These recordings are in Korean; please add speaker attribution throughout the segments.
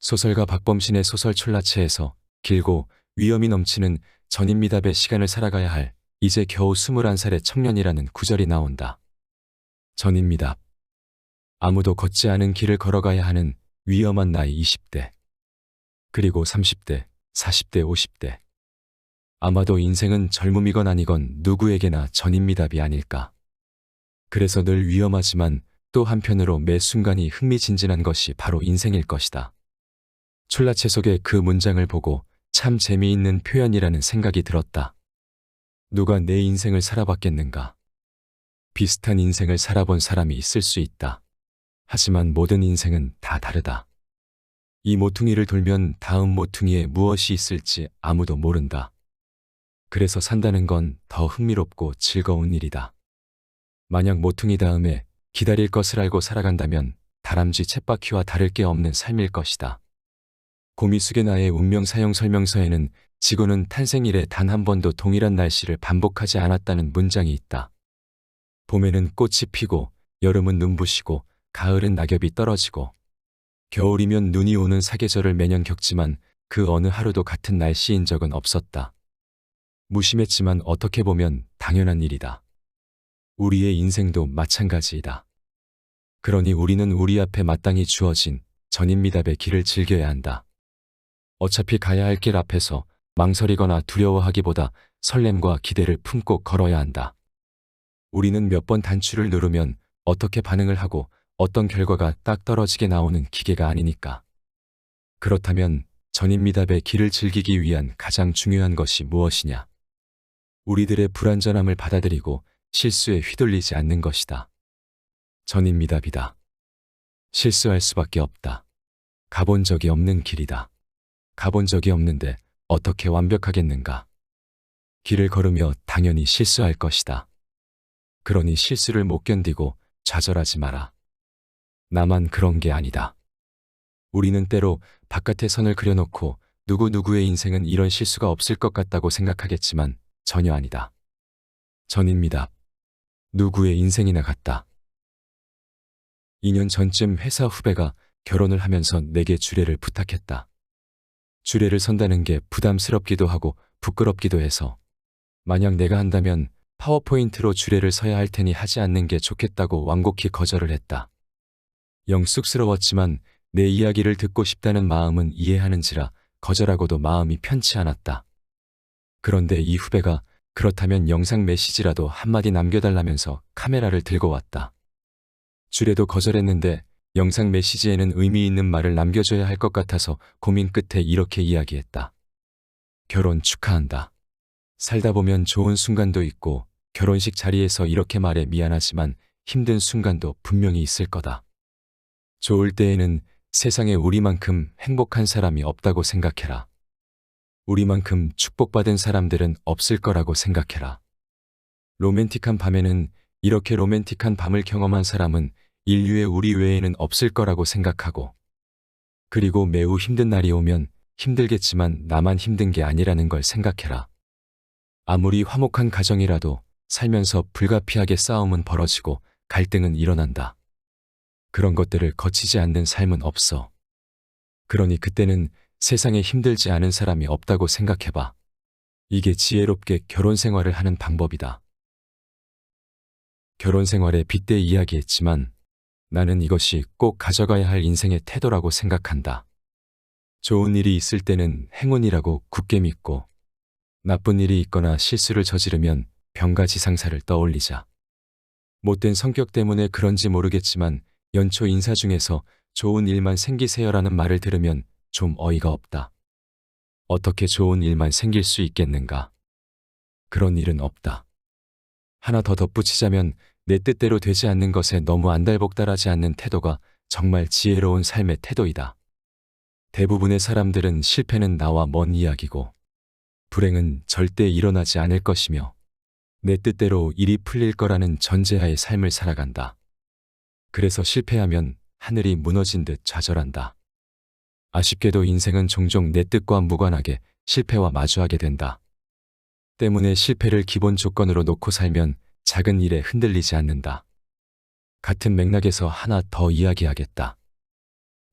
Speaker 1: 소설가 박범신의 소설 촐라체에서 길고 위험이 넘치는 전인미답의 시간을 살아가야 할 이제 겨우 21살의 청년이라는 구절이 나온다. 전인미답. 아무도 걷지 않은 길을 걸어가야 하는 위험한 나이 20대. 그리고 30대, 40대, 50대. 아마도 인생은 젊음이건 아니건 누구에게나 전인미답이 아닐까. 그래서 늘 위험하지만 또 한편으로 매 순간이 흥미진진한 것이 바로 인생일 것이다. 촐라체 속의 그 문장을 보고 참 재미있는 표현이라는 생각이 들었다. 누가 내 인생을 살아봤겠는가? 비슷한 인생을 살아본 사람이 있을 수 있다. 하지만 모든 인생은 다 다르다. 이 모퉁이를 돌면 다음 모퉁이에 무엇이 있을지 아무도 모른다. 그래서 산다는 건 더 흥미롭고 즐거운 일이다. 만약 모퉁이 다음에 기다릴 것을 알고 살아간다면 다람쥐 쳇바퀴와 다를 게 없는 삶일 것이다. 고미숙의 나의 운명 사용 설명서에는 지구는 탄생 이래 단 한 번도 동일한 날씨를 반복하지 않았다는 문장이 있다. 봄에는 꽃이 피고 여름은 눈부시고 가을은 낙엽이 떨어지고 겨울이면 눈이 오는 사계절을 매년 겪지만 그 어느 하루도 같은 날씨인 적은 없었다. 무심했지만 어떻게 보면 당연한 일이다. 우리의 인생도 마찬가지이다. 그러니 우리는 우리 앞에 마땅히 주어진 전인미답의 길을 즐겨야 한다. 어차피 가야 할 길 앞에서 망설이거나 두려워하기보다 설렘과 기대를 품고 걸어야 한다. 우리는 몇 번 단추를 누르면 어떻게 반응을 하고 어떤 결과가 딱 떨어지게 나오는 기계가 아니니까. 그렇다면 전인미답의 길을 즐기기 위한 가장 중요한 것이 무엇이냐? 우리들의 불완전함을 받아들이고 실수에 휘둘리지 않는 것이다. 전인미답이다. 실수할 수밖에 없다. 가본 적이 없는 길이다. 가본 적이 없는데 어떻게 완벽하겠는가? 길을 걸으며 당연히 실수할 것이다. 그러니 실수를 못 견디고 좌절하지 마라. 나만 그런 게 아니다. 우리는 때로 바깥에 선을 그려놓고 누구누구의 인생은 이런 실수가 없을 것 같다고 생각하겠지만 전혀 아니다. 전인미답. 누구의 인생이나 같다. 2년 전쯤 회사 후배가 결혼을 하면서 내게 주례를 부탁했다. 주례를 선다는 게 부담스럽기도 하고 부끄럽기도 해서 만약 내가 한다면 파워포인트로 주례를 서야 할 테니 하지 않는 게 좋겠다고 완곡히 거절을 했다. 영 쑥스러웠지만 내 이야기를 듣고 싶다는 마음은 이해하는지라 거절하고도 마음이 편치 않았다. 그런데 이 후배가 그렇다면 영상 메시지라도 한마디 남겨달라면서 카메라를 들고 왔다. 주례도 거절했는데 영상 메시지에는 의미 있는 말을 남겨줘야 할 것 같아서 고민 끝에 이렇게 이야기했다. 결혼 축하한다. 살다 보면 좋은 순간도 있고 결혼식 자리에서 이렇게 말해 미안하지만 힘든 순간도 분명히 있을 거다. 좋을 때에는 세상에 우리만큼 행복한 사람이 없다고 생각해라. 우리만큼 축복받은 사람들은 없을 거라고 생각해라. 로맨틱한 밤에는 이렇게 로맨틱한 밤을 경험한 사람은 인류의 우리 외에는 없을 거라고 생각하고, 그리고 매우 힘든 날이 오면 힘들겠지만 나만 힘든 게 아니라는 걸 생각해라. 아무리 화목한 가정이라도 살면서 불가피하게 싸움은 벌어지고 갈등은 일어난다. 그런 것들을 거치지 않는 삶은 없어. 그러니 그때는 세상에 힘들지 않은 사람이 없다고 생각해봐. 이게 지혜롭게 결혼 생활을 하는 방법이다. 결혼 생활에 빗대 이야기했지만 나는 이것이 꼭 가져가야 할 인생의 태도라고 생각한다. 좋은 일이 있을 때는 행운이라고 굳게 믿고, 나쁜 일이 있거나 실수를 저지르면 병가지상사를 떠올리자. 못된 성격 때문에 그런지 모르겠지만 연초 인사 중에서 좋은 일만 생기세요라는 말을 들으면 좀 어이가 없다. 어떻게 좋은 일만 생길 수 있겠는가? 그런 일은 없다. 하나 더 덧붙이자면 내 뜻대로 되지 않는 것에 너무 안달복달하지 않는 태도가 정말 지혜로운 삶의 태도이다. 대부분의 사람들은 실패는 나와 먼 이야기고 불행은 절대 일어나지 않을 것이며 내 뜻대로 일이 풀릴 거라는 전제하에 삶을 살아간다. 그래서 실패하면 하늘이 무너진 듯 좌절한다. 아쉽게도 인생은 종종 내 뜻과 무관하게 실패와 마주하게 된다. 때문에 실패를 기본 조건으로 놓고 살면 작은 일에 흔들리지 않는다. 같은 맥락에서 하나 더 이야기하겠다.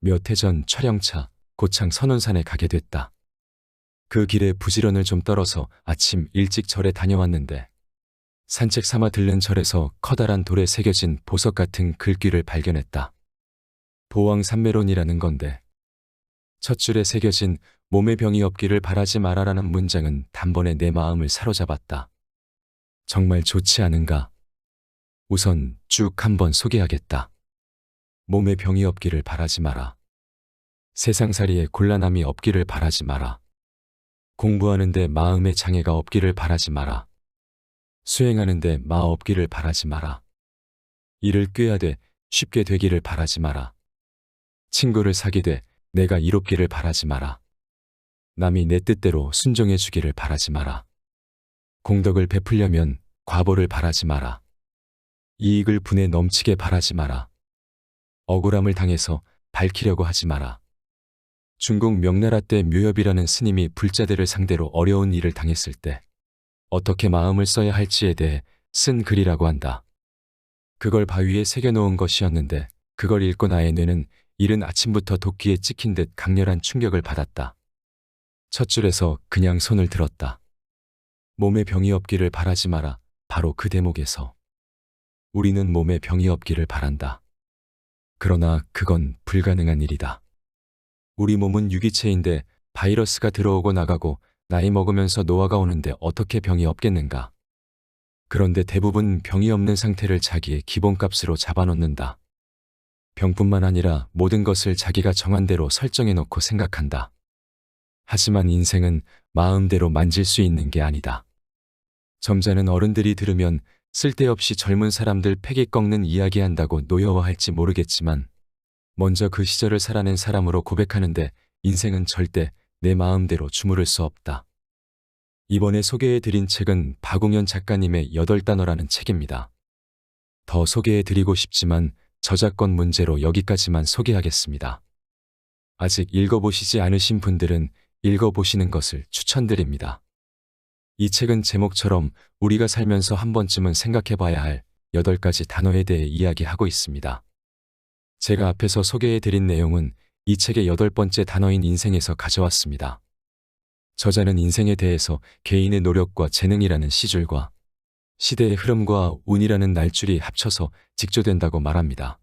Speaker 1: 몇 해 전 촬영차, 고창 선운산에 가게 됐다. 그 길에 부지런을 좀 떨어서 아침 일찍 절에 다녀왔는데 산책 삼아 들른 절에서 커다란 돌에 새겨진 보석 같은 글귀를 발견했다. 보왕산매론이라는 건데 첫 줄에 새겨진 몸에 병이 없기를 바라지 마라라는 문장은 단번에 내 마음을 사로잡았다. 정말 좋지 않은가? 우선 쭉 한번 소개하겠다. 몸에 병이 없기를 바라지 마라. 세상살이에 곤란함이 없기를 바라지 마라. 공부하는데 마음의 장애가 없기를 바라지 마라. 수행하는데 마 없기를 바라지 마라. 일을 꾀하되 쉽게 되기를 바라지 마라. 친구를 사귀되 내가 이롭기를 바라지 마라. 남이 내 뜻대로 순종해 주기를 바라지 마라. 공덕을 베풀려면 과보를 바라지 마라. 이익을 분에 넘치게 바라지 마라. 억울함을 당해서 밝히려고 하지 마라. 중국 명나라 때 묘엽이라는 스님이 불자들을 상대로 어려운 일을 당했을 때 어떻게 마음을 써야 할지에 대해 쓴 글이라고 한다. 그걸 바위에 새겨놓은 것이었는데 그걸 읽고 나의 뇌는 이른 아침부터 도끼에 찍힌 듯 강렬한 충격을 받았다. 첫 줄에서 그냥 손을 들었다. 몸에 병이 없기를 바라지 마라. 바로 그 대목에서 우리는 몸에 병이 없기를 바란다. 그러나 그건 불가능한 일이다. 우리 몸은 유기체인데 바이러스가 들어오고 나가고 나이 먹으면서 노화가 오는데 어떻게 병이 없겠는가. 그런데 대부분 병이 없는 상태를 자기의 기본값으로 잡아놓는다. 병뿐만 아니라 모든 것을 자기가 정한 대로 설정해 놓고 생각한다. 하지만 인생은 마음대로 만질 수 있는 게 아니다. 점잖은 어른들이 들으면 쓸데없이 젊은 사람들 패기 꺾는 이야기한다고 노여워할지 모르겠지만 먼저 그 시절을 살아낸 사람으로 고백하는데 인생은 절대 내 마음대로 주무를 수 없다. 이번에 소개해드린 책은 박웅현 작가님의 8단어라는 책입니다. 더 소개해드리고 싶지만 저작권 문제로 여기까지만 소개하겠습니다. 아직 읽어보시지 않으신 분들은 읽어보시는 것을 추천드립니다. 이 책은 제목처럼 우리가 살면서 한 번쯤은 생각해봐야 할 8가지 단어에 대해 이야기하고 있습니다. 제가 앞에서 소개해드린 내용은 이 책의 8번째 단어인 인생에서 가져왔습니다. 저자는 인생에 대해서 개인의 노력과 재능이라는 시줄과 시대의 흐름과 운이라는 날줄이 합쳐서 직조된다고 말합니다.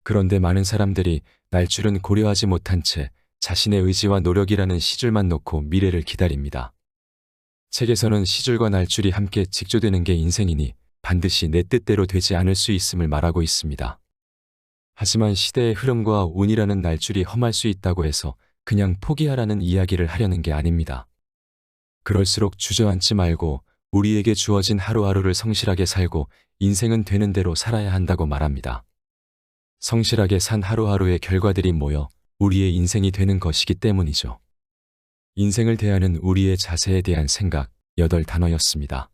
Speaker 1: 그런데 많은 사람들이 날줄은 고려하지 못한 채 자신의 의지와 노력이라는 시줄만 놓고 미래를 기다립니다. 책에서는 시줄과 날줄이 함께 직조되는 게 인생이니 반드시 내 뜻대로 되지 않을 수 있음을 말하고 있습니다. 하지만 시대의 흐름과 운이라는 날줄이 험할 수 있다고 해서 그냥 포기하라는 이야기를 하려는 게 아닙니다. 그럴수록 주저앉지 말고 우리에게 주어진 하루하루를 성실하게 살고 인생은 되는 대로 살아야 한다고 말합니다. 성실하게 산 하루하루의 결과들이 모여 우리의 인생이 되는 것이기 때문이죠. 인생을 대하는 우리의 자세에 대한 생각 8단어였습니다.